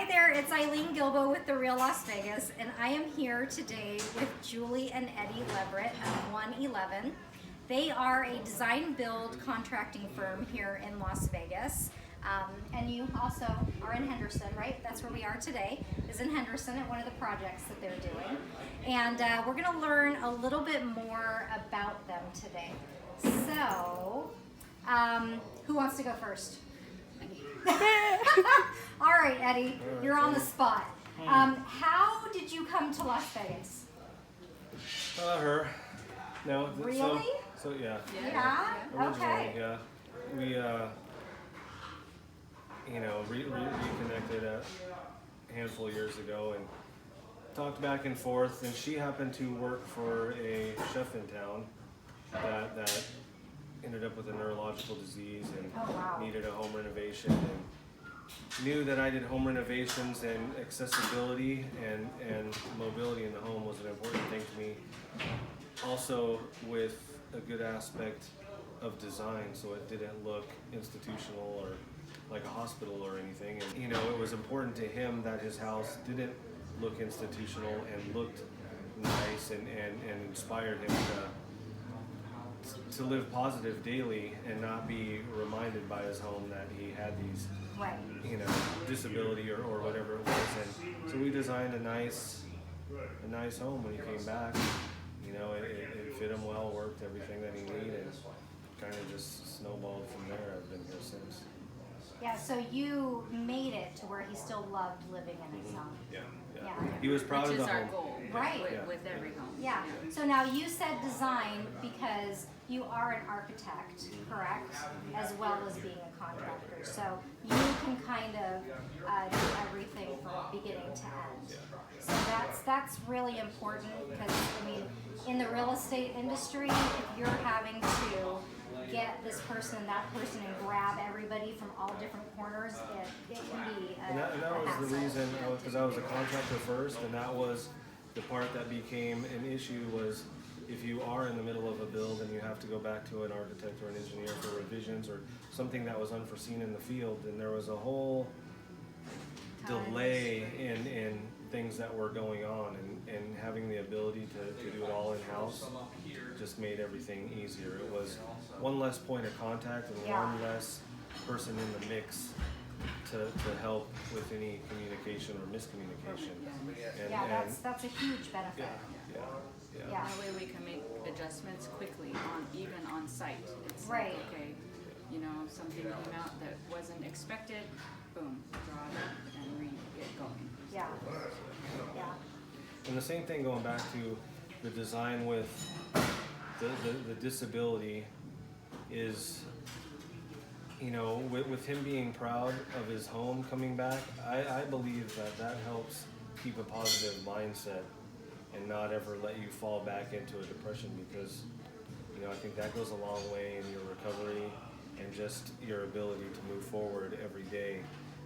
there, it's Eileen Gilbo with The Real Las Vegas, and I am here today with Julie and Eddie Leverett of 111. They are a design build contracting firm here in Las Vegas. And you also are in Henderson, right? That's where we are today, is in Henderson at one of the projects that they're doing. And we're gonna learn a little bit more about them today. So, who wants to go first? All right, Eddie, you're on the spot. How did you come to Las Vegas? Her. No. Really? So yeah. Yeah? Okay. Yeah. We reconnected a handful of years ago and talked back and forth, and she happened to work for a chef in town that ended up with a neurological disease and needed a home renovation, and knew that I did home renovations, and accessibility and mobility in the home was an important thing to me. Also with a good aspect of design, so it didn't look institutional or like a hospital or anything. And it was important to him that his house didn't look institutional and looked nice, and inspired him to live positive daily and not be reminded by his home that he had these disability or whatever it was. And so we designed a nice home when he came back. It fit him well, worked everything that he needed, and kind of just snowballed from there. I've been here since. Yeah, so you made it to where he still loved living in his home. Yeah. He was proud of the home. Which is our goal, right? With every home. Yeah. So now you said design because you are an architect, correct? As well as being a contractor. So you can kind of do everything from beginning to end. So that's really important, because in the real estate industry, if you're having to get this person and that person and grab everybody from all different corners, it can be a that was the reason, because I was a contractor first, and that was the part that became an issue. Was if you are in the middle of a build and you have to go back to an architect or an engineer for revisions or something that was unforeseen in the field, then there was a whole delay in things that were going on, and having the ability to do it all in-house just made everything easier. It was one less point of contact and one less person in the mix to help with any communication or miscommunication. And that's a huge benefit. That way we can make adjustments quickly, even on site. It's right. Like, okay, something came out that wasn't expected, boom, draw it up and get going. Yeah. And the same thing going back to the design with the disability is, with him being proud of his home coming back, I believe that helps keep a positive mindset and not ever let you fall back into a depression, because I think that goes a long way in your recovery and just your ability to move forward every day,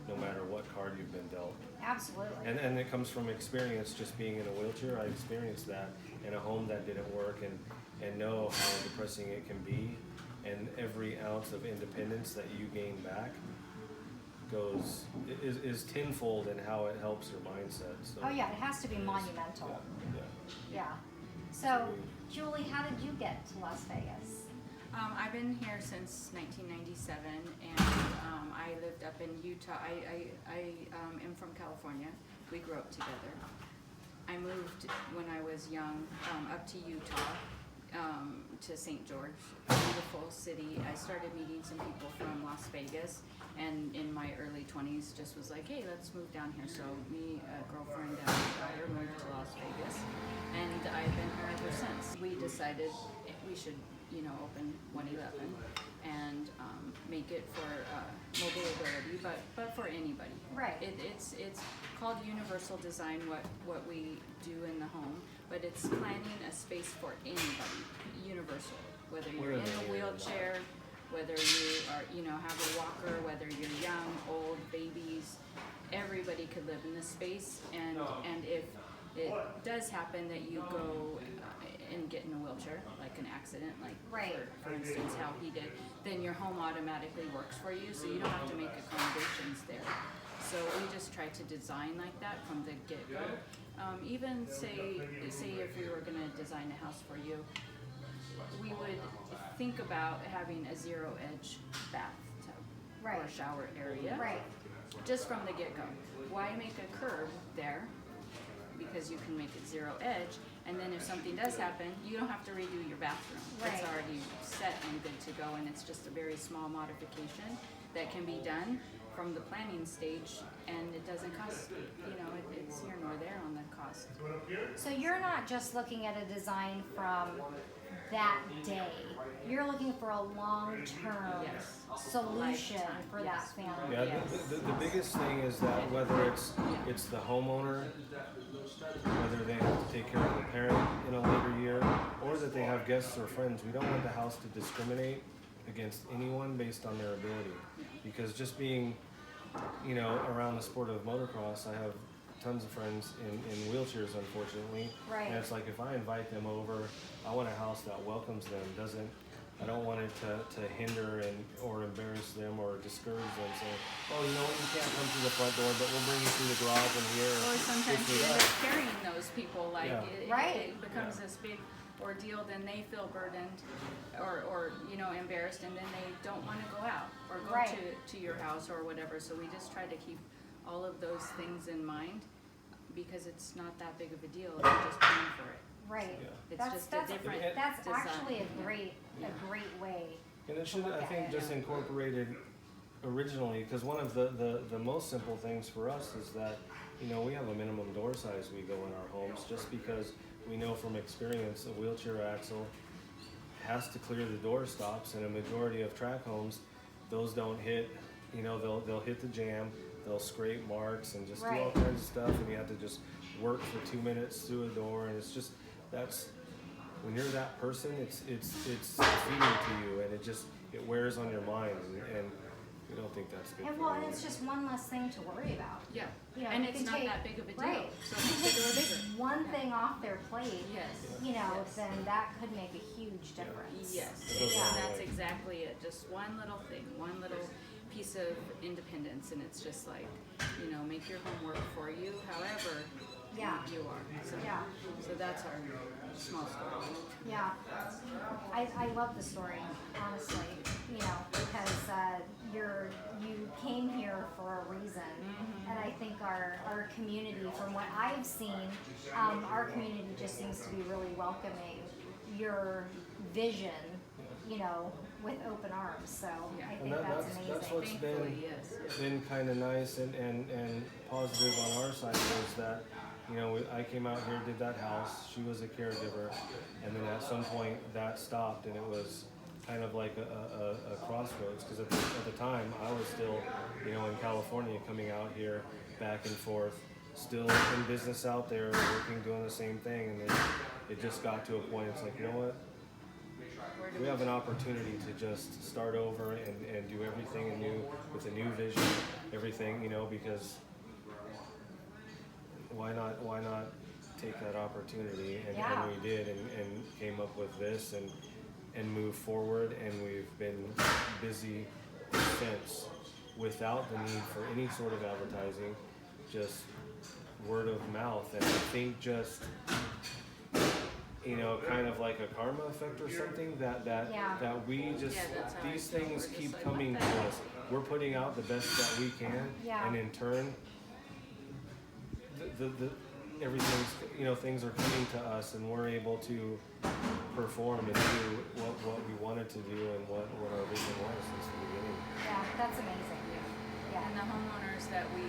no matter what card you've been dealt. Absolutely. And it comes from experience, just being in a wheelchair. I experienced that in a home that didn't work, and know how depressing it can be. And every ounce of independence that you gain back is tenfold in how it helps your mindset. So it has to be monumental. Yeah. So, Julie, how did you get to Las Vegas? I've been here since 1997, and I lived up in Utah. I am from California. We grew up together. I moved when I was young up to Utah, to St. George, a beautiful city. I started meeting some people from Las Vegas, and in my early 20s just was like, hey, let's move down here. So me, a girlfriend, and my daughter moved to Las Vegas, and I've been here ever since. We decided we should open 111 and make it for mobility, but for anybody. Right. It's called universal design, what we do in the home, but it's planning a space for anybody, universal. Whether you're in a wheelchair, whether you are have a walker, whether you're young, old, babies, everybody could live in this space. And if it does happen that you go and get in a wheelchair, like an accident, like for instance how he did, then your home automatically works for you, so you don't have to make accommodations there. So we just try to design like that from the get-go. Even say if we were gonna design a house for you, we would think about having a zero edge bathtub or Right. shower area. Right. Just from the get-go. Why make a curb there? Because you can make it zero edge, and then if something does happen, you don't have to redo your bathroom. Right. It's already set and good to go, and it's just a very small modification that can be done from the planning stage, and it doesn't cost, it's here nor there on the cost. So you're not just looking at a design from that day. You're looking for a long-term Yes. solution Lifetime, for yes. that family. Yeah, Yes. the biggest thing is that whether it's the homeowner, whether they have to take care of the parent in a later year, or that they have guests or friends, we don't want the house to discriminate against anyone based on their ability. Because just being, around the sport of motocross, I have tons of friends in wheelchairs, unfortunately. Right. And it's like, if I invite them over, I want a house that welcomes them, I don't want it to hinder or embarrass them or discourage them, saying, oh, you know what, you can't come through the front door, but we'll bring you through the garage and here. Or sometimes this you or end that." up carrying those people, like Yeah. Right. it becomes this big ordeal, then they feel burdened or embarrassed, and then they don't want to go out or go Right. to your house or whatever. So we just try to keep all of those things in mind, because it's not that big of a deal if you're just paying for it. Right. Yeah. It's That's just that's a different that's design. actually a great way. And it should, look I at think, it. just incorporated originally, because one of the most simple things for us is that, we have a minimum door size we go in our homes, just because we know from experience a wheelchair axle has to clear the door stops, and a majority of track homes, those don't hit, they'll hit the jam, they'll scrape marks and just do all Right. kinds of stuff, and you have to just work for 2 minutes through a door, and it's just, when you're that person, it's defeating to you, and it wears on your mind, and we don't think that's good. And for well, and anyone. it's just one less thing to worry about. Yeah, You know, and you it's can not take- that big of a deal. Right. So You it's take bigger or bigger. one Yeah. thing off their plate, Yes. then Yes. that could make a huge difference. Yes, Yeah. and that's exactly it. Just one little thing, one little piece of independence, and it's just like, make your home work for you. However, Yeah. you are. So, Yeah. so that's our small story. Yeah, I love the story, honestly, because you came here for a reason. And I think our community, from what I've seen, our community just seems to be really welcoming your vision, with open arms. So Yeah. I And think that's that's amazing. what's Thankfully, yes. been kind of nice and positive on our side was that, I came out here, did that house, she was a caregiver, and then at some point that stopped, and it was kind of like a crossroads, because at the time I was still, in California, coming out here back and forth, still in business out there, working, doing the same thing, and then it just got to a point, it's like, you know what? Where do We have an opportunity to just start over and do everything anew with a new vision, everything, because why not take that opportunity? Yeah. And we did, and came up with this and moved forward, and we've been busy since without the need for any sort of advertising, just word of mouth. And I think just kind of like a karma effect or something, that Yeah. we just, Yeah, that's how I these feel. We're things just keep like, coming what to the heck? us. We're putting out the best that we can, Yeah. and in turn, the everything's, things are coming to us, and we're able to perform and do what we wanted to do and what our vision was since the beginning. Yeah, that's amazing. Yeah. And the homeowners that we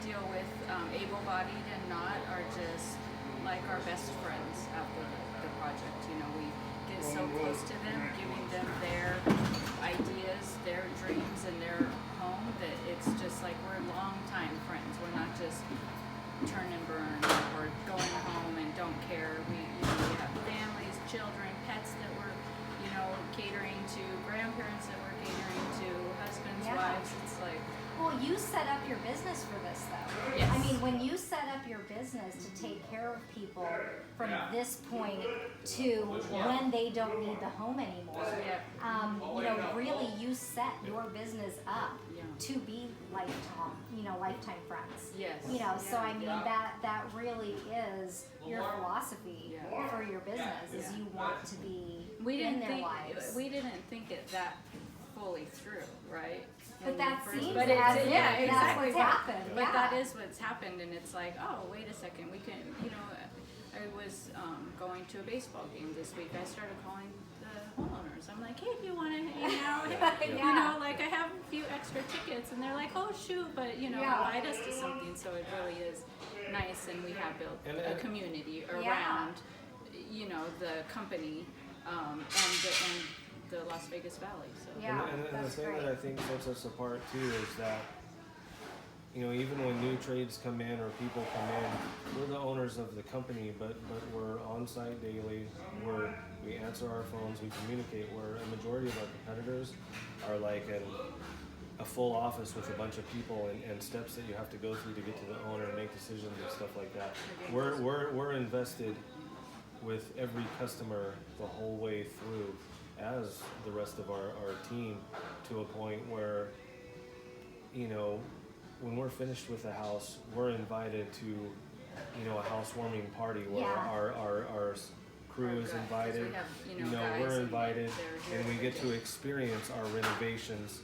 deal with, able-bodied and not, are just like our best friends after the project. We get so close to them, giving them their ideas, their dreams, and their home, that it's just like we're longtime friends. We're not just turn and burn or going home and don't care. We have families, children, pets that we're, catering to, grandparents that we're catering to, husbands, Yeah. wives. It's like, Well, you set up your business for this, though. Yes. I mean, when you set up your business to take care of people from this point to when they don't need the home anymore, you know, really you set your business up to be lifetime friends. Yes. You know, so I mean that really is your philosophy for your business is you want to be in their lives. We didn't think it that fully through, right? But that seems but as it's, if yeah, that's exactly. what's happened. But yeah. that is what's happened, and it's like, oh, wait a second, we can, you know, I was going to a baseball game this week. I started calling the homeowners. I'm like, hey, if you want to hang out, you know, like I have a few extra tickets, and they're like, oh shoot, but you know, invite us to something. So it really is nice, and we have built a community around, you know, the company and the Las Vegas Valley. So and the thing that I think sets us apart too is that, you know, even when new trades come in or people come in, we're the owners of the company, but we're on site daily. We answer our phones, we communicate. Where a majority of our competitors are like a full office with a bunch of people and steps that you have to go through to get to the owner and make decisions and stuff like that. We're invested with every customer the whole way through, as the rest of our team, to a point where, you know, when we're finished with the house, we're invited to, you know, a housewarming party where our crew is invited. We have, you know, we're invited, and we get to experience our renovations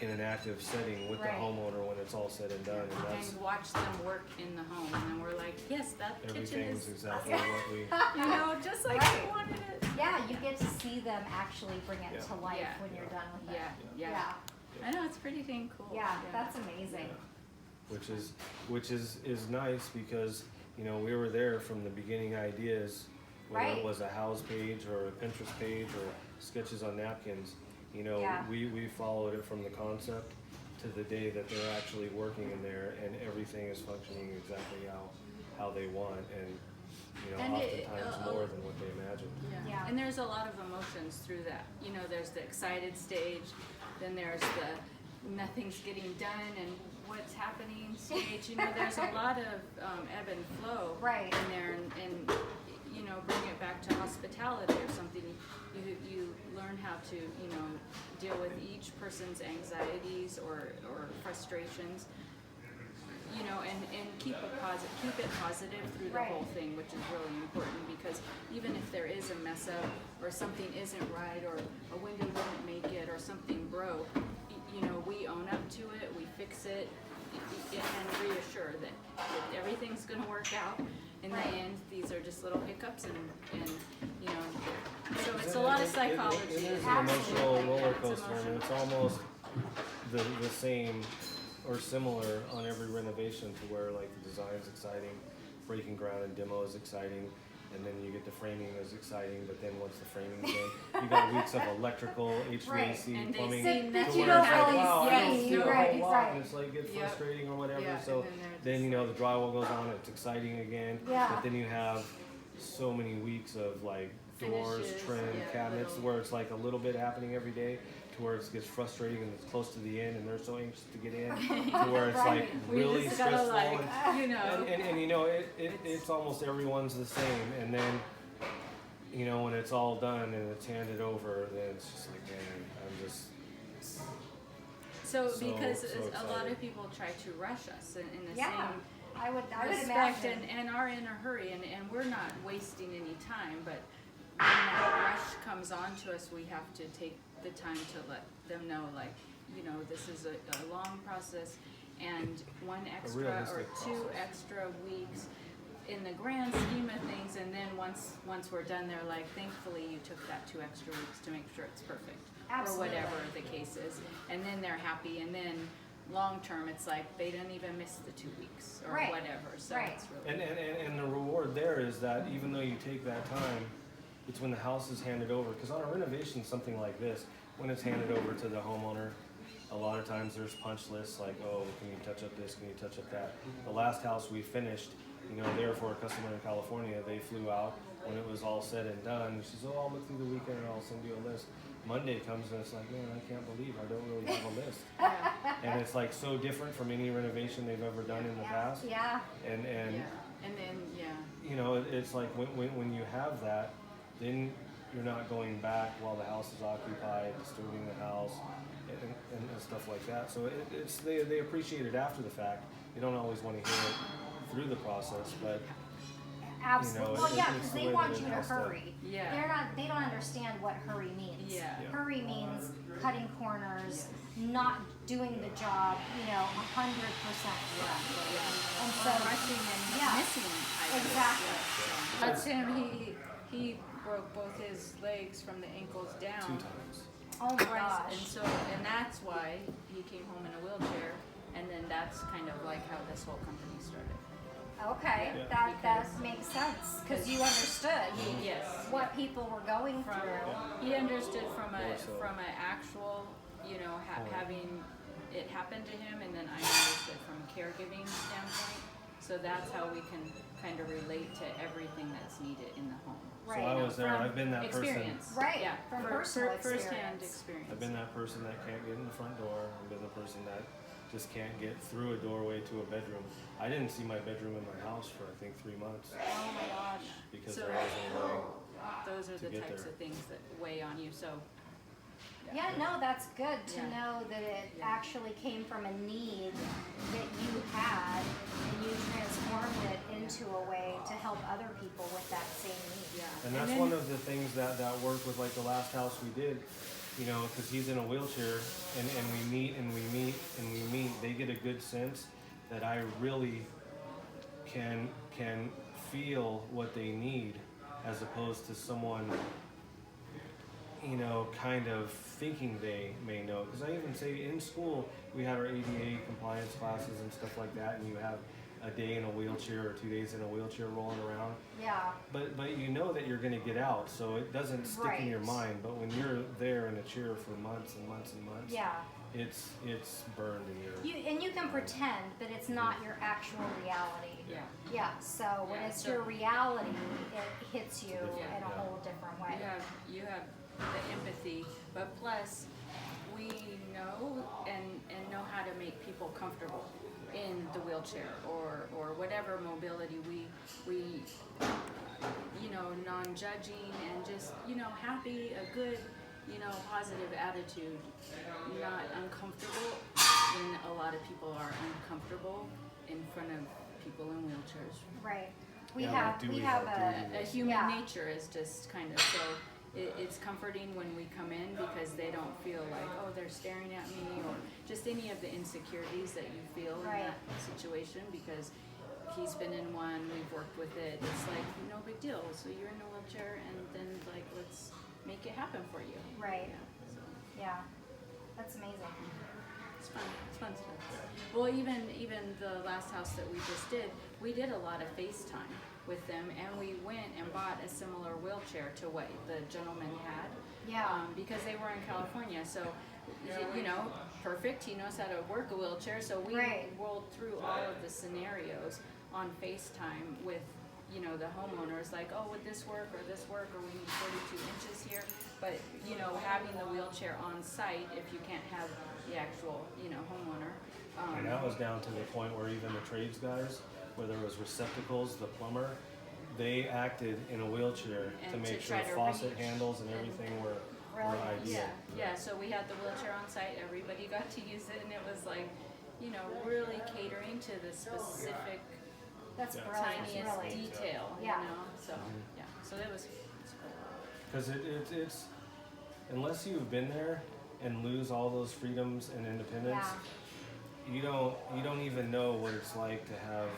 in an active setting with the homeowner when it's all said and done. And watch them work in the home, and then we're like, yes, that kitchen everything's is exactly what we. you know, just like we wanted it. Yeah, you get to see them actually bring it to life when you're done with it. Yeah. I know, it's pretty dang cool. Yeah, that's amazing. Which is nice because, you know, we were there from the beginning ideas, whether it was a house page or a Pinterest page or sketches on napkins. You know, we followed it from the concept to the day that they're actually working in there, and everything is functioning exactly how they want, and you know, oftentimes more than what they imagined. Yeah. And there's a lot of emotions through that. You know, there's the excited stage, then there's the nothing's getting done and what's happening stage. You know, there's a lot of ebb and flow in there, and you know, bring it back to hospitality or something. You learn how to, you know, deal with each person's anxieties or frustrations, you know, and keep it positive through the whole thing, which is really important, because even if there is a mess up or something isn't right or a window didn't make it or something broke, you know, we own up to it, we fix it, and reassure that everything's going to work out. In the end, these are just little hiccups, and you know, so it's a lot of psychology. It is an emotional roller coaster, and it's almost the same or similar on every renovation, to where like the design's exciting, breaking ground and demo is exciting, and then you get the framing is exciting, but then once the framing's in, you got weeks of electrical, HVAC, plumbing, that to you where don't it's like, really wow, I see, need to do a right, whole lot, and it's like gets frustrating or whatever. So then, you know, the drywall goes on, it's exciting again, but then you have so many weeks of like doors, Finishes, trim, cabinets, where it's like a little bit happening every day, to where it gets frustrating and it's close to the end and they're so anxious to get in, to where it's like really stressful, and you know, and you know, it's almost everyone's the same, and then, you know, when it's all done and it's handed over, then it's just like, man, I'm just because so a lot of people try to rush us in the same I would respect, imagine. and are in a hurry, and we're not wasting any time, but when that rush comes on to us, we have to take the time to let them know, like, you know, this is a long process, and one extra or two extra weeks in the grand scheme of things, and then once we're done, they're like, thankfully you took that 2 extra weeks to make sure it's perfect. Absolutely. Or whatever the case is, and then they're happy, and then long term it's like they didn't even miss the 2 weeks or whatever. So it's really and the reward there is that even though you take that time, it's when the house is handed over, because on a renovation something like this, when it's handed over to the homeowner, a lot of times there's punch lists like, oh, can you touch up this, can you touch up that. The last house we finished, you know, there for a customer in California, they flew out when it was all said and done. She says, oh, I'll look through the weekend and I'll send you a list. Monday comes and it's like, man, I can't believe I don't really have a list. Yeah. And it's like so different from any renovation they've ever done in the past. Yeah. And Yeah. And then, yeah. you know, it's like when you have that, then you're not going back while the house is occupied, disturbing the house, and stuff like that. So they appreciate it after the fact. They don't always want to hear it through the process, but Absolutely. You know, Well, yeah, it's because the they way want that it you to has to- hurry. Yeah. They don't understand what hurry means. Yeah. Yeah. Hurry means cutting corners, not doing the job, 100% correct. And so, Rushing and yeah. missing items. Exactly. Yeah. That's him. He broke both his legs from the ankles down. 2 times. Oh my Twice, and gosh. so that's why he came home in a wheelchair, and then that's kind of like how this whole company started. Okay, Yeah. that makes sense because you understood Yes. what people were going From through. he understood from More so. an actual, Point. having it happen to him, and then I understood from a caregiving standpoint. So that's how we can kind of relate to everything that's needed in the home. So Right. I was there. From I've been that person. experience. Right, Yeah. from personal firsthand experience. experience. I've been that person that can't get in the front door. I've been the person that just can't get through a doorway to a bedroom. I didn't see my bedroom in my house for I think 3 months Oh my gosh. because So- there wasn't a way. Those are to the get types there. of things that weigh on you. So. Yeah, no, that's good to Yeah. know that it Yeah. actually came from a need that you had and you transformed it into a way to help other people with that same need. Yeah. And that's then- one of the things that worked with like the last house we did, because he's in a wheelchair and we meet and we meet and we meet. They get a good sense that I really can feel what they need as opposed to someone, kind of thinking they may know. Because I even say in school, we had our ADA compliance classes and stuff like that, and you have a day in a wheelchair or 2 days in a wheelchair rolling around. Yeah, But you know that you're going to get out, so it doesn't stick in your Right. mind. But when you're there in a chair for months and months and months, yeah. it's burned in your. You can pretend, but it's not your actual reality. Yeah. Yeah, so when Yeah, it's so- your reality, it hits you Yeah. in a whole different way. You have the empathy, but plus we know and know how to make people comfortable in the wheelchair or whatever mobility we non-judging and just happy, a good positive attitude, not uncomfortable when a lot of people are uncomfortable in front of people in wheelchairs. Right. We Yeah, have like, do we we have help, do we A human Yeah. nature is just kind of so it's comforting when we come in because they don't feel like, oh, they're staring at me, or just any of the insecurities that you feel Right. in that situation, because he's been in one, we've worked with it, it's like no big deal. So you're in a wheelchair and then like let's make it happen for you. Right. Yeah, so Yeah, that's amazing. it's fun stuff. Well, even the last house that we just did, we did a lot of FaceTime with them, and we went and bought a similar wheelchair to what the gentleman had. Yeah. Because they were in California, so perfect. He knows how to work a wheelchair, so we Right. rolled through all of the scenarios on FaceTime with the homeowners, like, oh, would this work or this work, or we need 42 inches here. But having the wheelchair on site, if you can't have the actual homeowner. And that was down to the point where even the trades guys, where there was receptacles, the plumber, they acted in a wheelchair to And to make sure try to faucet reach handles and everything were Really? ideal. Yeah, so we had the wheelchair on site, everybody got to use it, and it was like, really catering to the specific That's Yeah. brilliant, tiniest really. detail, Yeah. so, yeah, so it was, Because it's unless you've been there and lose all those freedoms and independence, you don't even know what it's like to have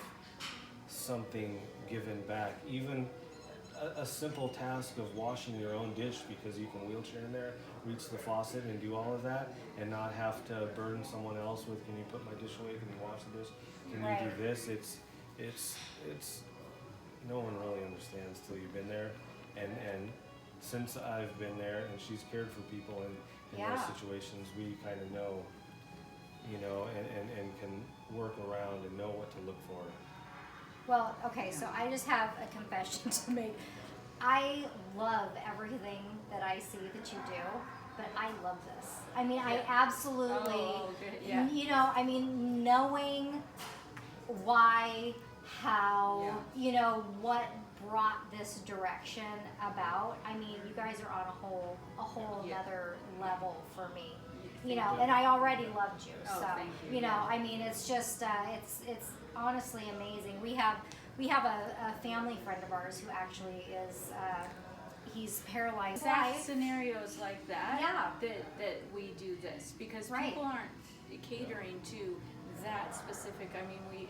something given back. Even a simple task of washing your own dish because you can wheelchair in there, reach the faucet and do all of that, and not have to burden someone else with, can you put my dish away, can you wash the dish, can you Right. do this? It's no one really understands till you've been there, and since I've been there and she's cared for people in Yeah. those situations, we kind of know you know, and can work around and know what to look for. Well, okay, so I just have a confession to make. I love everything that I see that you do, but I love this. I mean, I absolutely, Oh, good. Yeah. you know, I mean, knowing why, how, Yeah. you know, what brought this direction about. I mean, you guys are on a whole Yeah. another level for me. You Thank know, you. and I already loved you. Oh, So, thank you, you know, yeah. I mean, it's just, it's honestly amazing. We have a family friend of ours who actually is, he's paralyzed. Exact scenarios like that, Yeah. that we do this because Right. people aren't catering to that specific. I mean, we,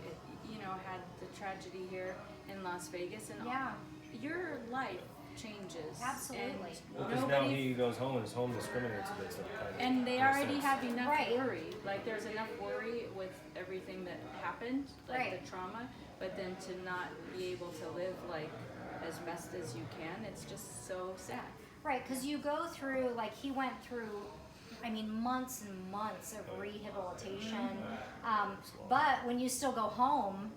you know, had the tragedy here in Las Vegas, and Yeah. your life changes. Absolutely. Well, And because now nobody, he goes home and his home discriminates against him. Kind of, and they in a already sense. have enough Right. worry. Like there's enough worry with everything that happened, like Right. the trauma. But then to not be able to live like as best as you can, it's just so sad. Right, because you go through, like, he went through, I mean, months and months of rehabilitation. But when you still go home,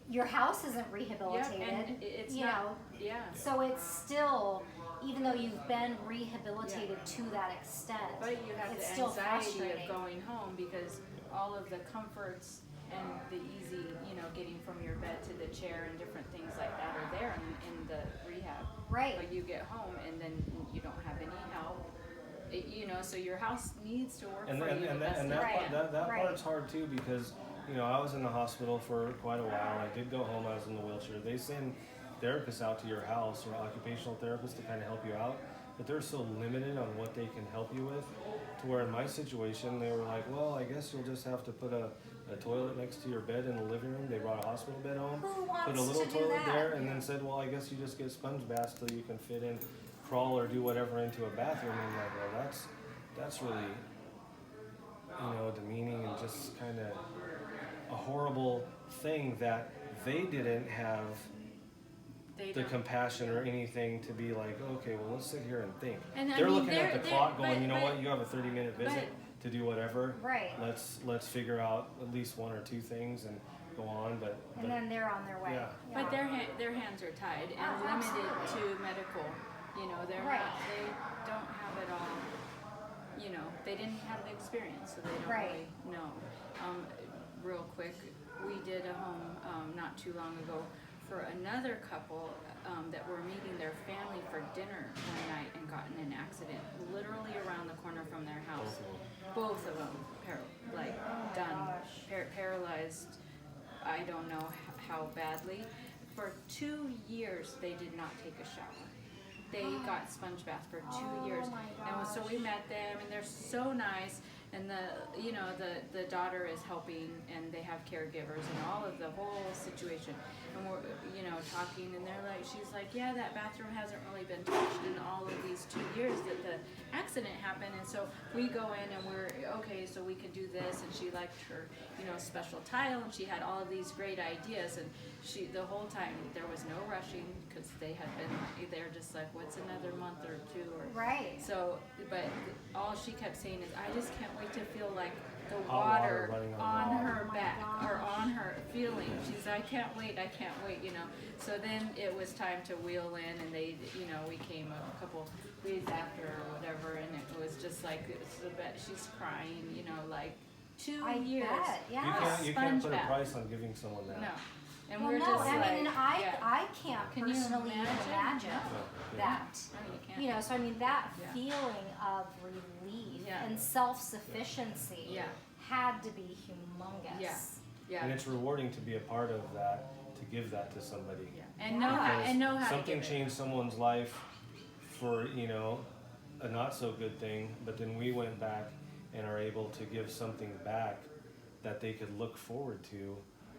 your house isn't rehabilitated. and it's you not. know, Yeah. so it's still, even though you've been rehabilitated to that extent, But you have it's the still anxiety frustrating. of going home because all of the comforts and the easy, you know, getting from your bed to the chair and different things like that are there in the rehab. Right. But you get home and then you don't have any help. You know, so your house needs to work And for you the best it Right. can. that Right. part's hard too because, you know, I was in the hospital for quite a while. I did go home. I was in the wheelchair. They send therapists out to your house or occupational therapists to kind of help you out, but they're so limited on what they can help you with. To where in my situation, they were like, well, I guess you'll just have to put a toilet next to your bed in the living room. They brought a hospital bed home, Who put wants a little to do toilet that? there, and then said, well, I guess you just get sponge baths till you can fit in, crawl or do whatever into a bathroom. And I'm like, well, that's really, you know, demeaning and just kind of a horrible thing that they didn't have They the don't- compassion or anything to be like, okay, well, let's sit here and think. And I They're mean, looking at the they're- clock going, but- you know but- what, you have a 30-minute visit to do whatever. Right. Let's figure out at least one or two things and go on, but And then they're on their way. Yeah. But their hands are tied and Oh, limited absolutely. to medical. You know, they're Right. not, they don't have it all. You know, they didn't have the experience, so they don't Right. really know. Real quick, we did a home not too long ago for another couple that were meeting their family for dinner one night and got in an accident literally around the corner from their house. Both of them, done, paralyzed. I don't know how badly. For 2 years, they did not take a shower. They got sponge baths for 2 years, Oh my and so we met them, and they're so nice. And the daughter is helping, and they have caregivers, and all of the whole situation. And we're talking, and they're like, she's like, yeah, that bathroom hasn't really been touched in all of these 2 years that the accident happened. And so we go in, and we're okay, so we can do this. And she liked her, special tile, and she had all of these great ideas. And the whole time there was no rushing because they had been, they're just like, what's another month or two or Right. so, but all she kept saying is, I just can't wait to feel like the Hot water water running on on her Oh my back or gosh. on her feeling. She's, I can't wait, So then it was time to wheel in, and they, we came a couple days after or whatever, and it was just like, she's crying, like 2 I years. bet, yeah. you can't Sponge put a bath. price on giving someone that. No. And Well, we're no, just I like, mean, yeah. I can't Can you personally even imagine? imagine Yeah. that. No, you can't. So I mean, that Yeah. feeling of relief Yeah. and self-sufficiency Yeah. had to be humongous. Yeah. Yeah. And it's rewarding to be a part of that, to give that to somebody. Yeah. And know how, Because and know how to something give it. changed someone's life for, a not so good thing, but then we went back and are able to give something back that they could look forward to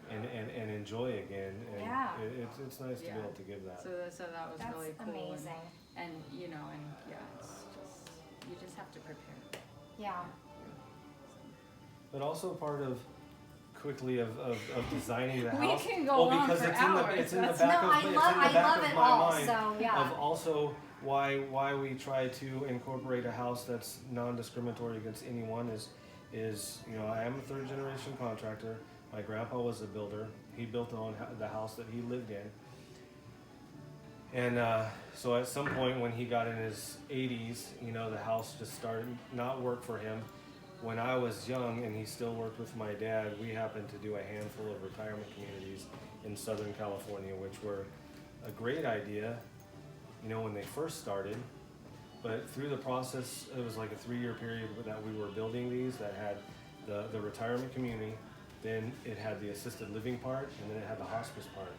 and enjoy again. And Yeah. it's nice to Yeah. be able to give that. So that was That's really cool. amazing. And it's just, you just have to prepare. Yeah. But also part of quickly of designing the We house. can go on because for it's hours. it's in the That's- back No, of I it's in love- the I back love of it my all, mind so, yeah. of also why we try to incorporate a house that's non-discriminatory against anyone is is, I am a third generation contractor. My grandpa was a builder. He built the house that he lived in. And so at some point when he got in his 80s, the house just started not work for him. When I was young and he still worked with my dad, we happened to do a handful of retirement communities in Southern California, which were a great idea, when they first started. But through the process, it was like a 3-year period that we were building these that had the retirement community, then it had the assisted living part, and then it had the hospice part.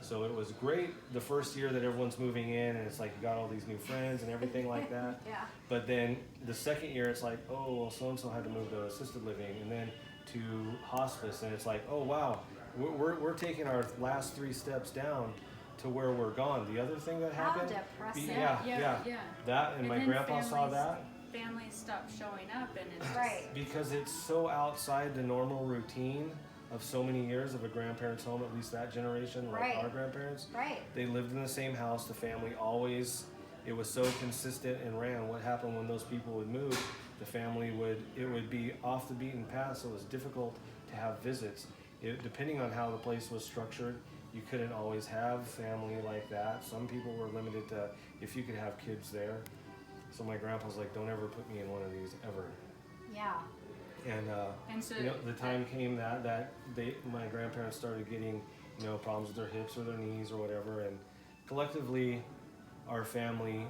So it was great the first year that everyone's moving in and it's like you got all these new friends and everything like that. Yeah. But then the second year it's like, oh, well, so-and-so had to move to assisted living and then to hospice, and it's like, oh wow, we're taking our last 3 steps down to where we're gone. The other thing that happened, depressing. yeah, that, and my then grandpa saw that. Families stopped showing up, and it's Right. Because it's so outside the normal routine of so many years of a grandparent's home, at least that generation, like Right. our grandparents. Right. They lived in the same house. The family always, it was so consistent and ran. What happened when those people would move? The family would be off the beaten path, so it was difficult to have visits. Depending on how the place was structured, you couldn't always have family like that. Some people were limited to if you could have kids there. So my grandpa's like, don't ever put me in one of these ever. Yeah. And so the time came that my grandparents started getting problems with their hips or their knees or whatever, and collectively our family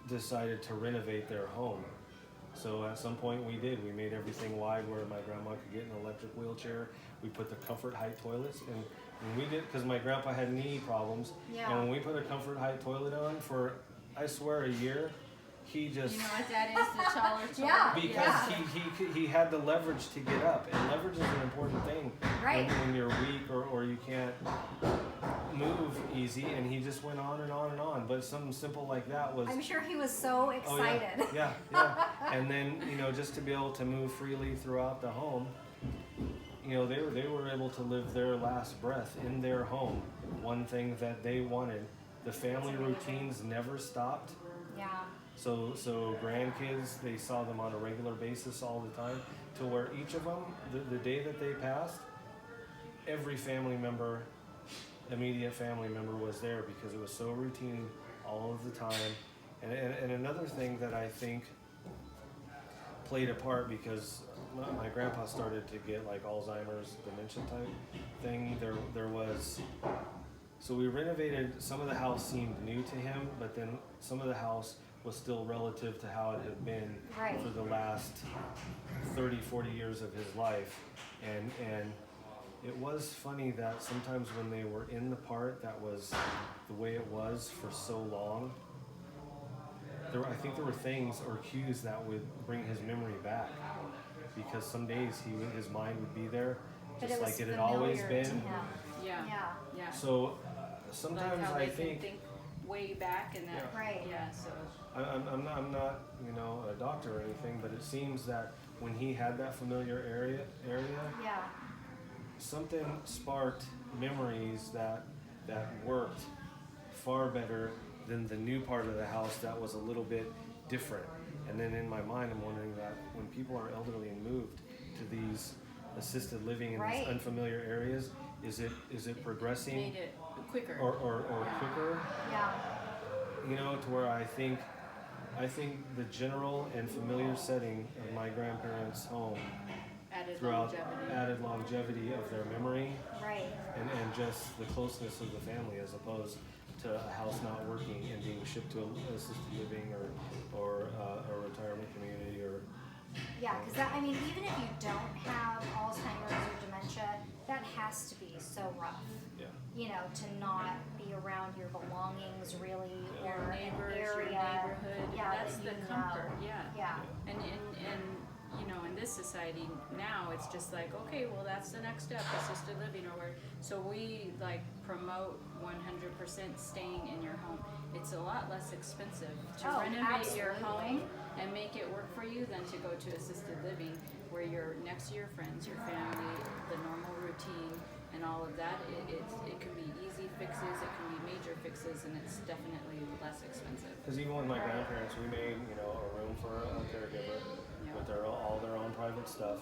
decided to renovate their home. So at some point we made everything wide where my grandma could get an electric wheelchair. We put the comfort height toilets, and when we did, because my grandpa had knee problems, Yeah. and when we put a comfort height toilet on for, I swear, a year, he just, you know what that is, the taller toilet. Yeah. because he had the leverage to get up, and leverage is an important thing Right. when you're weak or you can't move easy, and he just went on and on and on. But something simple like that was, I'm sure he was so oh excited. yeah, and then just to be able to move freely throughout the home, they were able to live their last breath in their home. One thing that they wanted, the family routines never stopped. Yeah. So grandkids, they saw them on a regular basis all the time, to where each of them, the day that they passed, every family member, immediate family member was there because it was so routine all of the time. And another thing that I think played a part, because my grandpa started to get like Alzheimer's, dementia type thing, there was, so we renovated, some of the house seemed new to him, but then some of the house was still relative to how it had been Right. for the last 30, 40 years of his life. And it was funny that sometimes when they were in the part that was the way it was for so long, I think there were things or cues that would bring his memory back, because some days his mind would be there, But just it was like it had always familiar to been. him. Yeah. Yeah. So Like sometimes how I they think, can think way back and that. Yeah. Right. Yeah. So. I'm not a doctor or anything, but it seems that when he had that familiar area, Yeah. something sparked memories that worked far better than the new part of the house that was a little bit different. And then in my mind, I'm wondering that when people are elderly and moved to these assisted living in Right. these unfamiliar areas, is it progressing Made it quicker. or quicker? Yeah. To where I think the general and familiar setting of my grandparents' home throughout added longevity of their memory, Right. and just the closeness of the family, as opposed to a house not working and being shipped to assisted living or a retirement community or. Yeah, because even if you don't have Alzheimer's or dementia, that has to be so rough. Yeah. To not be around your belongings really, Your or neighbors, an area. your neighborhood. Yeah, That's that the you comfort. know. Yeah. Yeah. And in this society now, it's just like, okay, well, that's the next step, assisted living or where. So we promote 100% staying in your home. It's a lot less expensive to renovate your home and make it work for you than to go to assisted living, where you're next to your friends, your family, the normal routine, and all of that. It can be easy fixes, it can be major fixes, and it's definitely less expensive. Because even with my grandparents, we made a room for a caregiver. with all their own private stuff.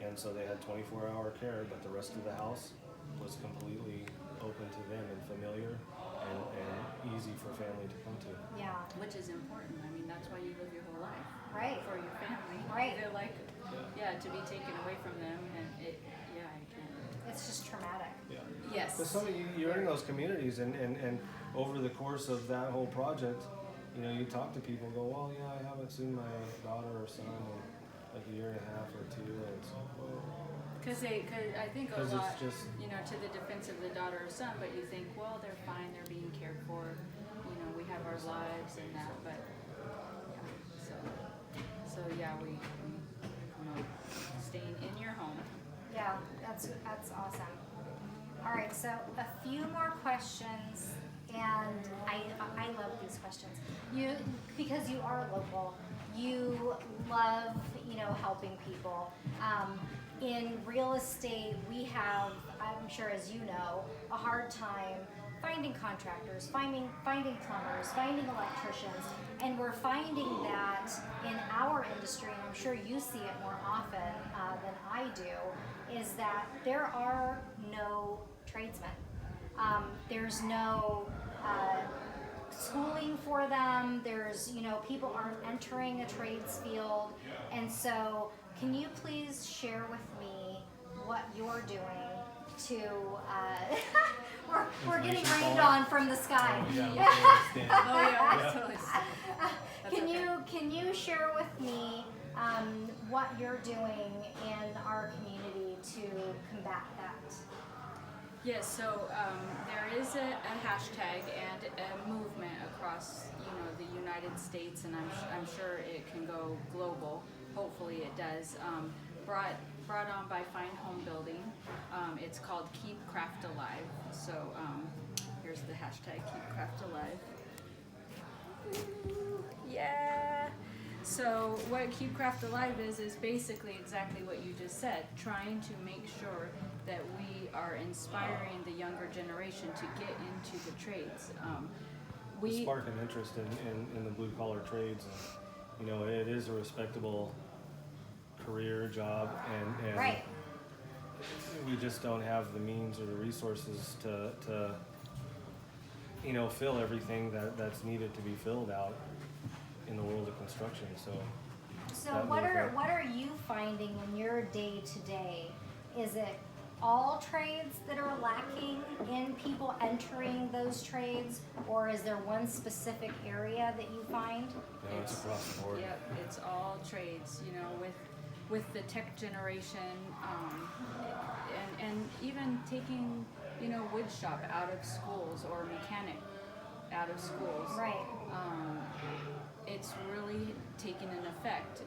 And so they had 24-hour care, but the rest of the house was completely open to them and familiar and easy for family to come to. Yeah. Which is important. I mean, that's why you live your whole life. Right. For your family. Right. They're like, to be taken away from them, and I can't. It's just traumatic. Yeah. Yes. But you're in those communities, and over the course of that whole project, you talk to people and go, well, yeah, I haven't seen my daughter or son in like a year and a half or two, and it's like, well, Because I think a 'cause lot, it's just, to the defense of the daughter or son, but you think, well, they're fine, they're being cared for, we have our lives and that, but we promote staying in your home. Yeah, that's awesome. All right, so a few more questions, and I love these questions. Because you are local, you love helping people. In real estate, we have, I'm sure as you know, a hard time finding contractors, finding plumbers, finding electricians, and we're finding that in our industry, and I'm sure you see it more often than I do, is that there are no tradesmen. There's no schooling for them. There's, people aren't entering a trades field, and so can you please share with me what you're doing to we're getting rained on from the sky. Can you share with me what you're doing in our community to combat that? Yes, so there is a hashtag and a movement across the United States, and I'm sure it can go global. Hopefully it does. Brought on by Fine Home Building. It's called Keep Craft Alive. So here's the hashtag Keep Craft Alive. Yeah. So what Keep Craft Alive is basically exactly what you just said, trying to make sure that we are inspiring the younger generation to get into the trades. Spark an interest in the blue collar trades. It is a respectable career job, and right. We just don't have the means or the resources to fill everything that's needed to be filled out in the world of construction. So what are you finding in your day to day? Is it all trades that are lacking in people entering those trades, or is there one specific area that you find? No, it's across the board. Yep, it's all trades. With the tech generation, and even taking wood shop out of schools or mechanic out of schools. Right. It's really taken an effect,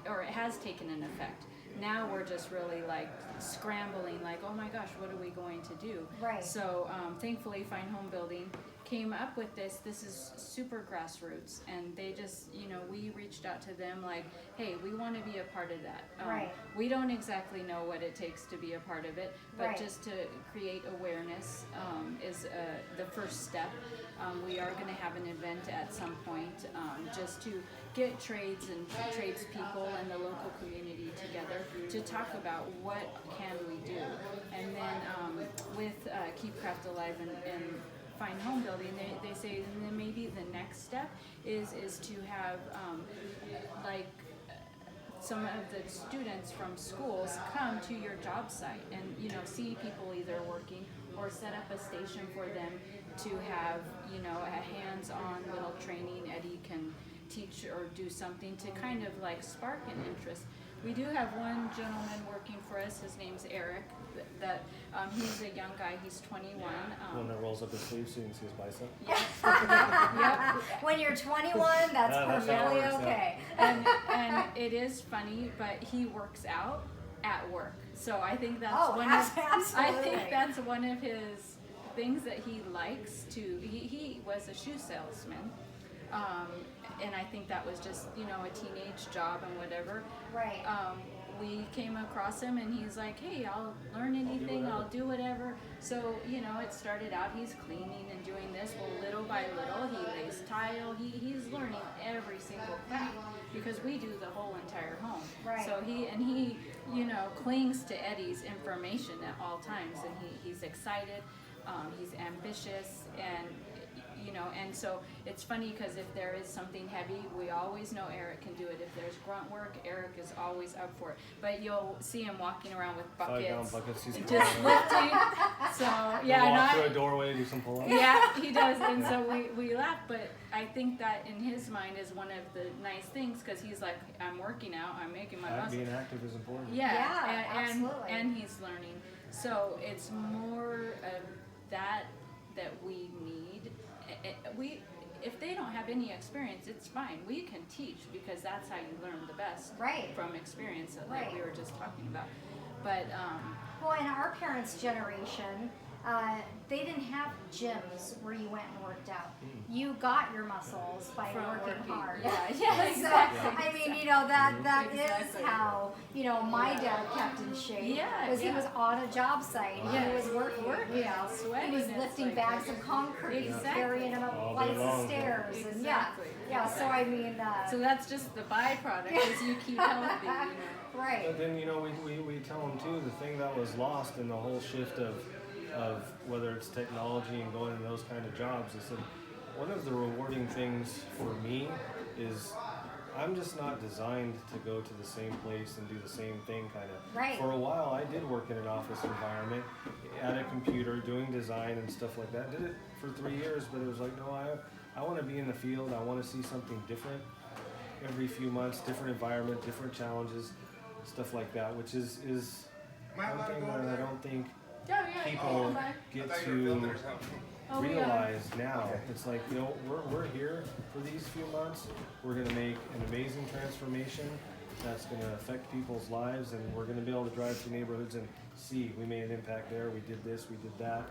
or it has taken an effect. Now we're just really like scrambling, like, oh my gosh, what are we going to do? Right. So thankfully, Fine Home Building came up with this. This is super grassroots, and they just, we reached out to them like, hey, we want to be a part of that. Right. We don't exactly know what it takes to be a part of it, but right. just to create awareness is the first step. We are going to have an event at some point just to get trades and tradespeople and the local community together to talk about what can we do. And then with Keep Craft Alive and Fine Home Building, they say and then maybe the next step is to have some of the students from schools come to your job site and see people either working or set up a station for them to have a hands-on little training. Eddie can teach or do something to kind of like spark an interest. We do have one gentleman working for us. His name's Eric. He's a young guy. He's 21. One that rolls up his sleeves so you can see his bicep. Yep. When you're 21, that's perfectly okay. And it is funny, but he works out at work. So I think that's one of his things that he likes to. He was a shoe salesman. And I think that was just, a teenage job and whatever. Right. We came across him and he's like, hey, I'll learn anything, I'll do whatever. So, you know, it started out, he's cleaning and doing this. Well, little by little, he lays tile. He's learning every single thing because we do the whole entire home. Right. So he, you know, clings to Eddie's information at all times, and he's excited, he's ambitious, and you know, and so it's funny because if there is something heavy, we always know Eric can do it. If there's grunt work, Eric is always up for it. But you'll see him walking around with 5-gallon buckets, buckets. He's and just lifting. So yeah, and walk through a doorway, do some pull-ups. yeah, he does, and so we laugh. But I think that in his mind is one of the nice things because he's like, I'm working out, I'm making my muscle. Being active is important. Yeah, absolutely. And he's learning. So it's more of that we need. If they don't have any experience, it's fine. We can teach because that's how you learn the best Right. from experience, like Right. we were just talking about. But Well, in our parents' generation, they didn't have gyms where you went and worked out. You got your muscles by From working working. hard. Yeah, So, exactly. I mean, you know, that is Exactly. how, you know, my dad kept in shape. Yeah, Was he yeah. was on a job site. Yeah. He was working. Working, Yeah. sweating, He was it's lifting like- bags of concrete, Exactly. carrying them up All day flights of long. stairs, and Exactly. yeah. So I mean, so that's just the byproduct is you keep healthy, you know. right. But then, you know, we tell them too, the thing that was lost in the whole shift of whether it's technology and going into those kind of jobs, is that one of the rewarding things for me is I'm just not designed to go to the same place and do the same thing kind of. Right. For a while, I did work in an office environment at a computer doing design and stuff like that. Did it for 3 years, but it was like, no, I want to be in the field. I want to see something different every few months, different environment, different challenges, stuff like that, which is one thing that I don't think people get to realize now. It's like, you know, we're here for these few months. We're going to make an amazing transformation that's going to affect people's lives, and we're going to be able to drive through neighborhoods and see we made an impact there, we did this, we did that.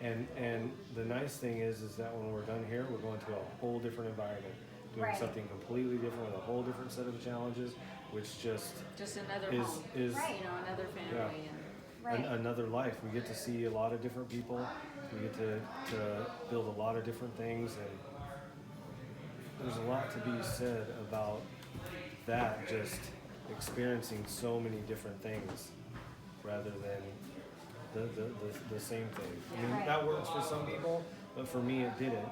And the nice thing is that when we're done here, we're going to a whole different environment, doing Right. something completely different with a whole different set of challenges, which just Another is home, is Right. you know, another family. And Right. another life. We get to see a lot of different people. We get to build a lot of different things, and there's a lot to be said about that, just experiencing so many different things rather than the same thing. I mean, Right. that works for some people, but for me it didn't,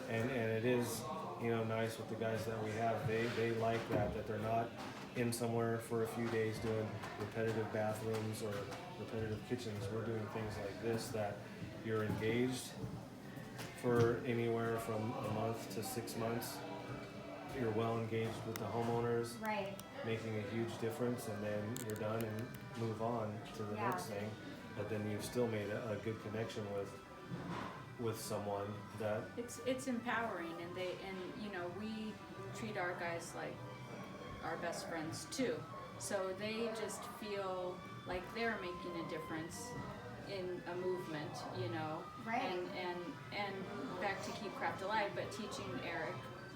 and it is, you know, nice with the guys that we have. They like that they're not in somewhere for a few days doing repetitive bathrooms or repetitive kitchens. We're doing things like this that you're engaged for anywhere from a month to 6 months. You're well engaged with the homeowners, Right. making a huge difference, and then you're done and move on to the Yeah. next thing. But then you've still made a good connection with someone that it's empowering, and you know, we treat our guys like our best friends too. So they just feel like they're making a difference in a movement, you know. Right. And back to keep craft alive, but teaching Eric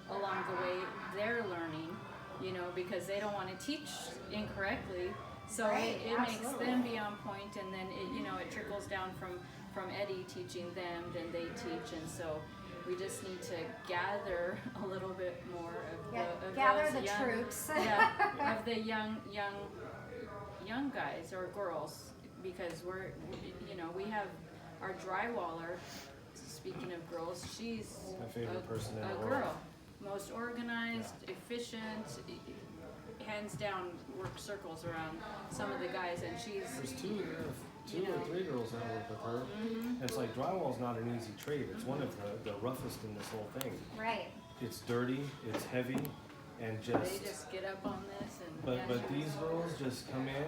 along the way, they're learning, you know, because they don't want to teach incorrectly. So Right, it makes absolutely. them be on point, and then it, you know, it trickles down from Eddie teaching them, then they teach, and so we just need to gather a little bit more of Yeah, the of gather those the young, troops. yeah, of the young guys or girls, because you know, we have our drywaller. Speaking of girls, she's My favorite person in a the world. girl, most organized, efficient, hands down work circles around some of the guys, and she's there's two You know. or three girls that work with her. Mhm. It's like drywall's not an easy trade. It's one of the roughest in this whole thing. Right. It's dirty, it's heavy, and they just get up on this and but these girls just come in.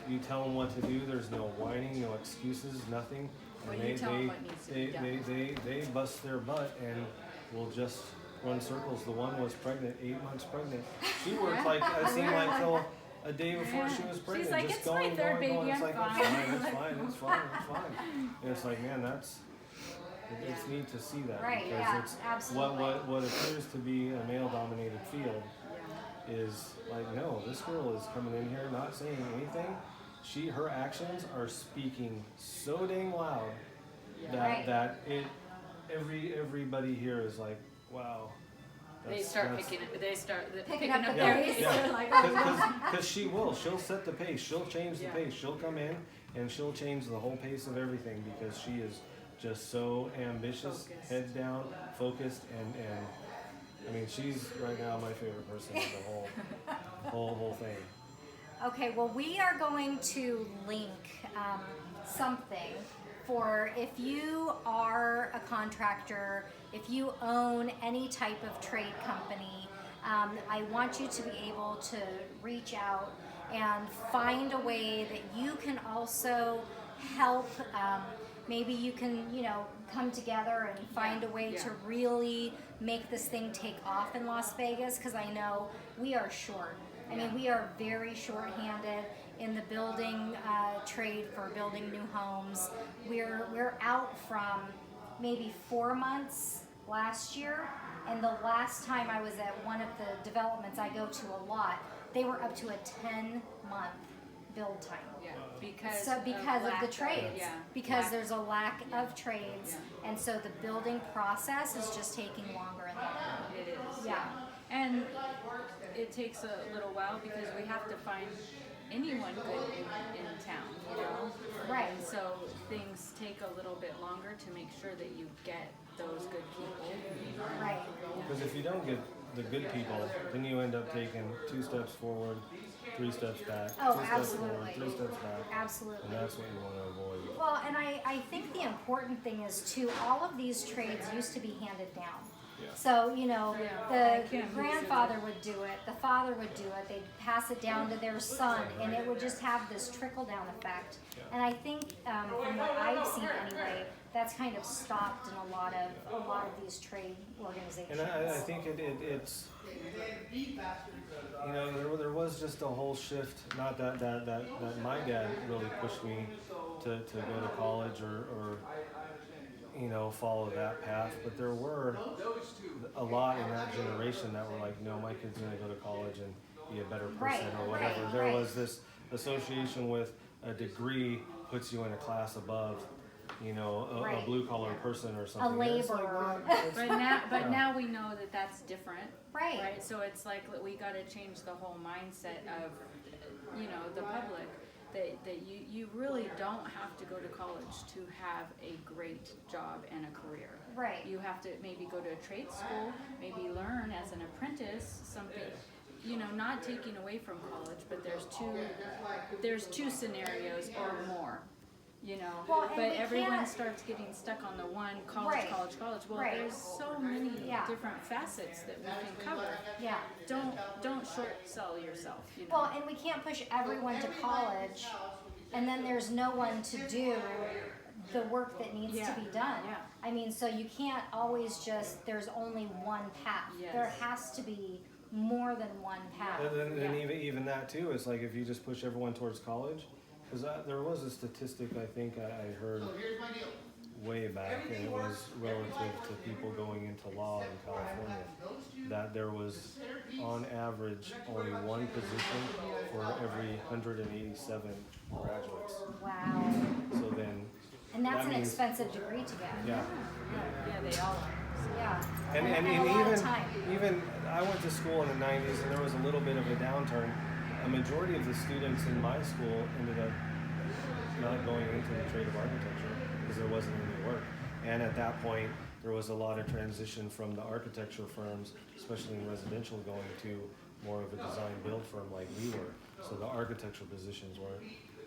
You tell them what to do. There's no whining, no excuses, nothing. Well, And you tell 'em what needs to be done. they bust their butt and will just run circles. The one was pregnant, 8 months pregnant. She worked like I seemed like till a day before she was She's pregnant, like, just "It's my going, third going, going. baby, It's I'm like fine." it's fine. And it's like, man, it's neat to see that, Right, because yeah, it's absolutely. what appears to be a male-dominated field Yeah. is like, no, this girl is coming in here not saying anything, her actions are speaking so dang loud that Right. that it everybody here is like, wow. They start picking up the Yeah, pace. yeah. Like, Because she'll set the pace. She'll change the Yeah. pace. She'll come in and she'll change the whole pace of everything because she is just so ambitious, Focused. head down, focused, and I mean, she's right now my favorite person in the whole thing. Okay, well, we are going to link something for if you are a contractor, if you own any type of trade company. I want you to be able to reach out and find a way that you can also help. Maybe you can, come together and find a way to really make this thing take off in Las Vegas, because I know we are short. I mean, we are very short-handed in the building trade for building new homes. We're out from maybe 4 months last year, and the last time I was at one of the developments I go to a lot, they were up to a 10-month build time. Yeah, because So because of lack the trades, yeah, because lack- there's a lack of trades, and so the building process is just taking longer and longer. It is. Yeah. And it takes a little while because we have to find anyone good in town, Right. And so things take a little bit longer to make sure that you get those good people. Right. Because if you don't get the good people, then you end up taking 2 steps forward, 3 steps back, Oh, 2 steps forward, absolutely. 3 steps back, Absolutely. and that's what you want to avoid. Well, and I think the important thing is too, all of these trades used to be handed down. Yeah. So, I the can't grandfather would do it, the father would do it, they'd pass it down to their son, and it would just have this trickle-down effect. And I think, from what I've seen anyway, that's kind of stopped in a lot of these trade organizations. And I think it's there was just a whole shift. Not that my dad really pushed me to go to college or follow that path, but there were a lot in that generation that were like, no, my kid's gonna go to college and be a better person Right, or whatever. right, There right. was this association with a degree puts you in a class above, a Right. blue collar person or something. A And it's like, laborer. well, it's- But now we know that that's different. Right. So it's like we got to change the whole mindset of, the public that you really don't have to go to college to have a great job and a career. Right. You have to maybe go to a trade school, maybe learn as an apprentice something, not taking away from college, but there's two scenarios or more. Well, and but we everyone can't- starts getting stuck on the one college. Right. Well, Right. there's so many Yeah. different facets that we can cover. Yeah. Don't short sell yourself. Well, and we can't push everyone to college, and then there's no one to do the work that needs Yeah. to be done. Yeah. I mean, so you can't always there's only one path. Yes. There has to be more than one path. And Yeah. even that too is like if you just push everyone towards college, because there was a statistic I think I heard way back, and it was relative to people going into law in California, that there was on average only one position for every 187 graduates. Wow. So then, And that's that an means- expensive degree to get. yeah. Yeah, they all are. Yeah. And a lot of even time. even I went to school in the 90s, and there was a little bit of a downturn. A majority of the students in my school ended up not going into the trade of architecture because there wasn't any work. And at that point, there was a lot of transition from the architecture firms, especially in residential, going to more of a design build firm like we were. So the architecture positions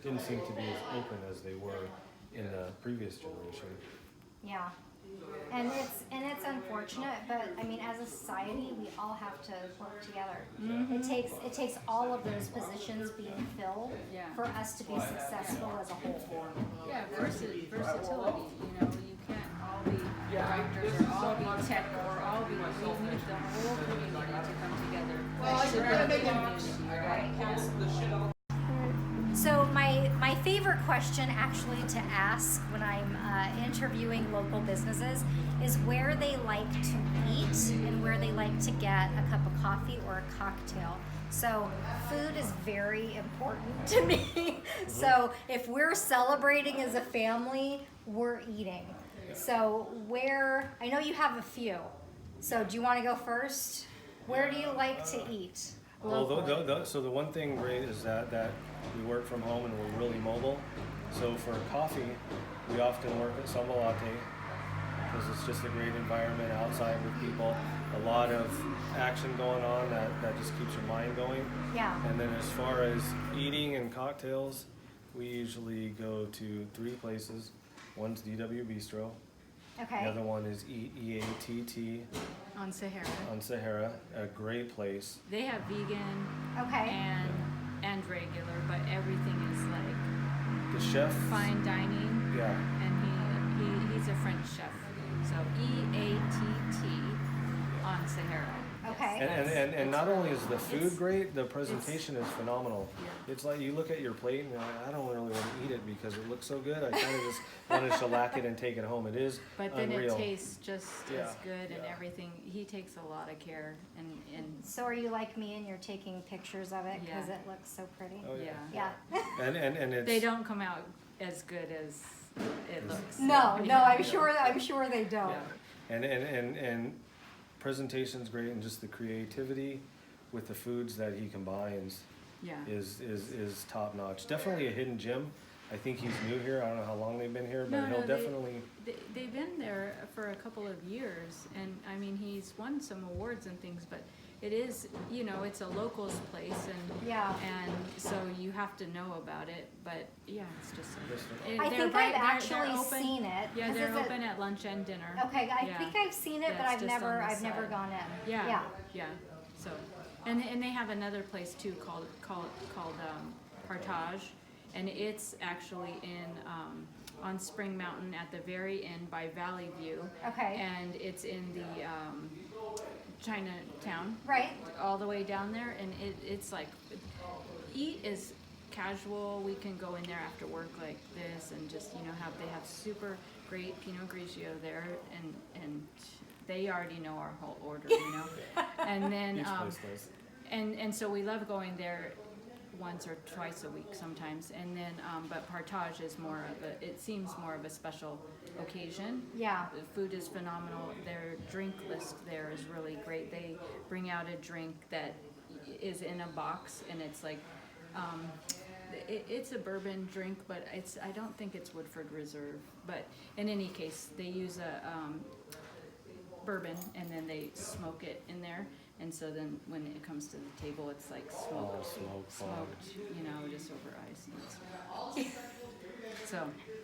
didn't seem to be as open as they were in the previous generation. Yeah. And it's unfortunate, but I mean, as a society, we all have to work together. It takes all of those positions being filled Yeah. for us to be successful as a whole. Yeah, versatility. You can't all be directors or all be tech or all be. We need the whole community to come together. Right? So my favorite question actually to ask when I'm interviewing local businesses is where they like to eat and where they like to get a cup of coffee or a cocktail. So food is very important to me. So if we're celebrating as a family, we're eating. So I know you have a few. So do you want to go first? Where do you like to eat? Well, so the one thing great is that we work from home and we're really mobile. So for coffee, we often work at Samba Latte because it's just a great environment outside with people. A lot of action going on that just keeps your mind going. Yeah. And then as far as eating and cocktails, we usually go to 3 places. One's DW Bistro. Okay. The other one is EATT On Sahara. on Sahara, a great place. They have vegan Okay. and regular, but everything is like The chef, fine dining. yeah, And he's a French chef. So EATT on Sahara. Okay. and not only is the food great, the presentation is phenomenal. It's like you look at your plate and you're like, I don't really want to eat it because it looks so good. I kind of just want to shellac it and take it home. It is But then unreal. it tastes just Yeah, as good and yeah. everything. He takes a lot of care and So are you like me and you're taking pictures of it because Yeah. it looks so pretty? Oh, yeah. yeah. Yeah. And it's They don't come out as good as it looks. No, I'm sure they don't. Yeah. and presentation's great, and just the creativity with the foods that he combines Yeah. is top notch. Definitely a hidden gem. I think he's new here. I don't know how long they've been here, but No, he'll no, definitely. They've been there for a couple of years, and I mean, he's won some awards and things, but it is, it's a locals place, and Yeah. and so you have to know about it. But yeah, it's just. I they're think right- I've they're actually open- seen it. Yeah, 'cause they're it's open at lunch and dinner. Okay, I Yeah. think I've seen it, Yeah, but it's I've just on never the side. gone in. Yeah, yeah. So, and they have another place too called Partage, and it's actually in on Spring Mountain at the very end by Valley View. Okay. And it's in the Chinatown, Right. all the way down there, and it's like eat is casual. We can go in there after work like this and just they have super great Pinot Grigio there, and they already know our whole order, and then Each place does. and so we love going there once or twice a week sometimes, and then but Partage is it seems more of a special occasion. Yeah. The food is phenomenal. Their drink list there is really great. They bring out a drink that is in a box, and it's like it's a bourbon drink, but I don't think it's Woodford Reserve. But in any case, they use a bourbon, and then they smoke it in there. And so then when it comes to the table, it's like smoked, just over ice. And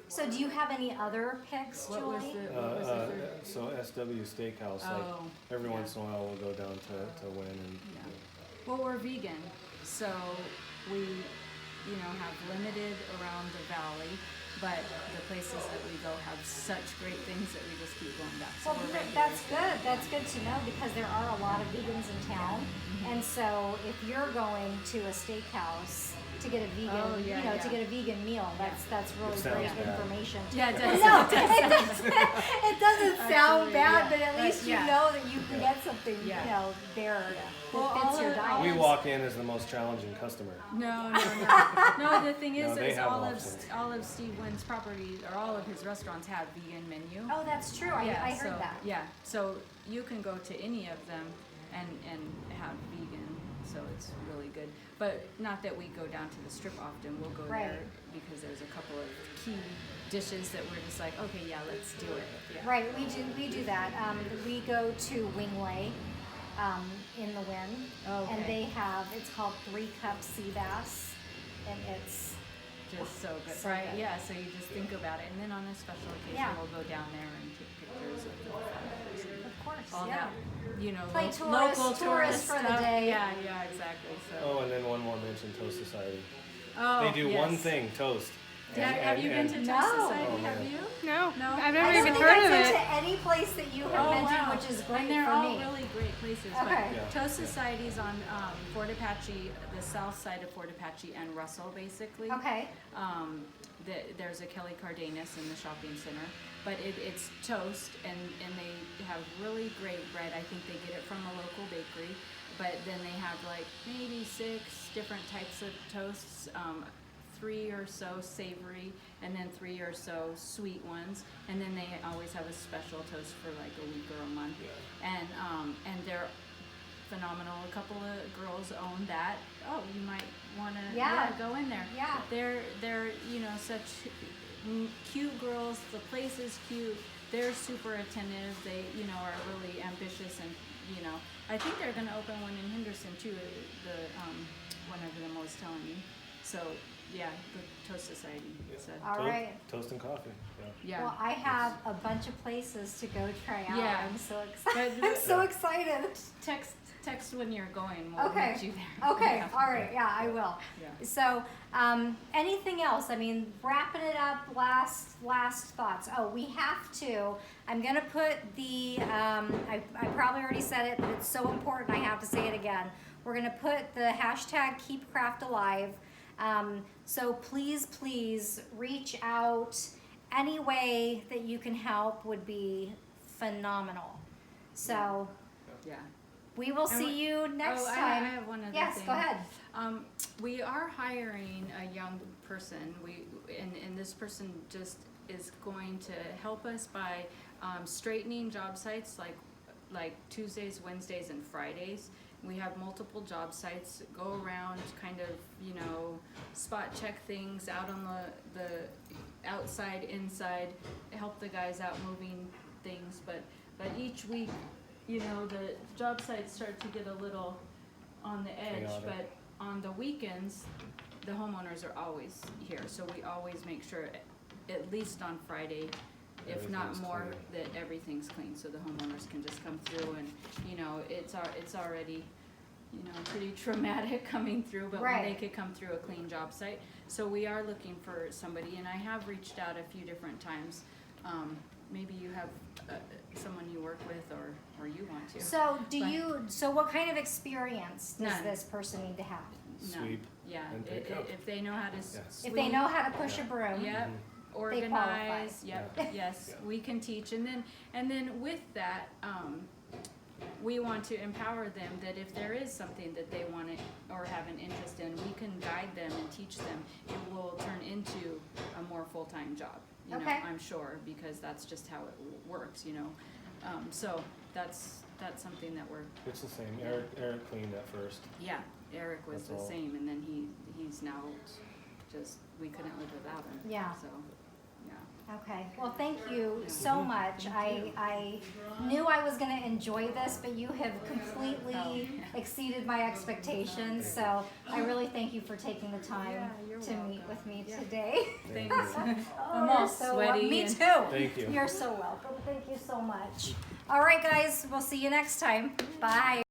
so do you have any other picks, what was Julie? the third? So SW Steakhouse, Oh, every yeah. once in a while we'll go down to win and. Yeah. Well, we're vegan, so we, have limited around the valley, but the places that we go have such great things that we just keep going back. So Well, we're regulars. that's good. That's good to know because there are a lot of vegans in town, and so if you're going to a steakhouse to get a vegan, Oh, yeah, to yeah. get a vegan meal, that's really It sounds great bad. information. Yeah, it does. No, it doesn't sound Absolutely, bad, yeah. but at least you Yeah. know that you can get something, Yeah. there Well, that fits all your of- diet. We walk in as the most challenging customer. No. No, the thing No, is, they have all options. of Steve Wynn's properties, or all of his restaurants have vegan menu. Oh, that's true. I heard so, that. Yeah, so you can go to any of them and have vegan, so it's really good. But not that we go down to the strip often, we'll go Right. there because there's a couple of key dishes that we're just like, okay, yeah, let's do it. Yeah. Right, we do that. We go to Wingway in the Wynn, Okay. and they have it's called 3 Cup Sea Bass, and it's Just so good, So right? good. Yeah, so you just think about it, and then on a special occasion, Yeah. we'll go down there and take pictures of the flowers and of course all yeah. that, Play local tourist for the stuff. day. Yeah, exactly. So. Oh, and then one more mention, Toast Society. Oh, They do one yes. thing, toast. Have you been to Toast No. Society? Oh, Have man. you? No, No? I've I never don't even think heard I've of been it. to any place that you have mentioned, which is great And they're for all me. really great places. Okay. But Yeah. Toast Society's on Fort Apache, the south side of Fort Apache and Russell, basically. Okay. There's a Kelly Cardenas in the shopping center, but it's toast, and they have really great bread. I think they get it from a local bakery, but then they have like maybe 6 different types of toasts, 3 or so savory, and then 3 or so sweet ones, and then they always have a special toast for like a week or a month, and they're phenomenal. A couple of girls own that. Oh, you might want to go in there. Yeah. They're you know, such cute girls. The place is cute. They're super attentive. They, you know, are really ambitious, and you know, I think they're going to open one in Henderson too. The one of them was telling me. So yeah, the Toast Society. So. All right. Toast and coffee. Yeah. Well, I have a bunch of places to go try out. Yeah. I'm so excited. But- I'm so excited. Text when you're going. We'll Okay. meet you there. Okay. Yeah. All right. Yeah, I will. Yeah. So, anything else? I mean, wrapping it up. Last thoughts. Oh, we have to. I'm gonna put the. I probably already said it, but it's so important. I have to say it again. We're gonna put the hashtag Keep Craft Alive. So please reach out. Any way that you can help would be phenomenal. So. Yeah. We will see you next time. I have one other yes, thing. go ahead. We are hiring a young person. And this person just is going to help us by straightening job sites like Tuesdays, Wednesdays, and Fridays. We have multiple job sites. Go around, kind of, you know, spot check things out on the outside, inside, help the guys out moving things. But each week, you know, the job sites start to get a little on the edge, but on the weekends, the homeowners are always here. So we always make sure, at least on Friday, if not more, that everything's clean, so the homeowners can just come through. And you know, it's already, you know, pretty traumatic coming through, but when they could come through a clean job site. So we are looking for somebody, and I have reached out a few different times. Maybe you have someone you work with, or you want to. So so what kind of experience does None. this person need to have? Sweep. Yeah, and pick up. if they know how to sweep. If they know how to push a broom. Yep. They qualify. Organize. Yep. Yes, we can teach, and then with that, we want to empower them that if there is something that they want to or have an interest in, we can guide them and teach them. It will turn into a more full-time job. You know, I'm sure, because that's just how it works. You know, so that's something that we're. It's the same. Eric cleaned at first. Yeah, Eric was That's all. same, and then he's now just, we couldn't live without him. Yeah. So, yeah. Okay. Well, thank you so much. I knew I was going to enjoy this, but you have completely exceeded my expectations. So I really thank you for taking the time to meet with me today. Thanks. I'm all so sweaty. Me too. Thank you. You're so welcome. Thank you so much. All right, guys. We'll see you next time. Bye.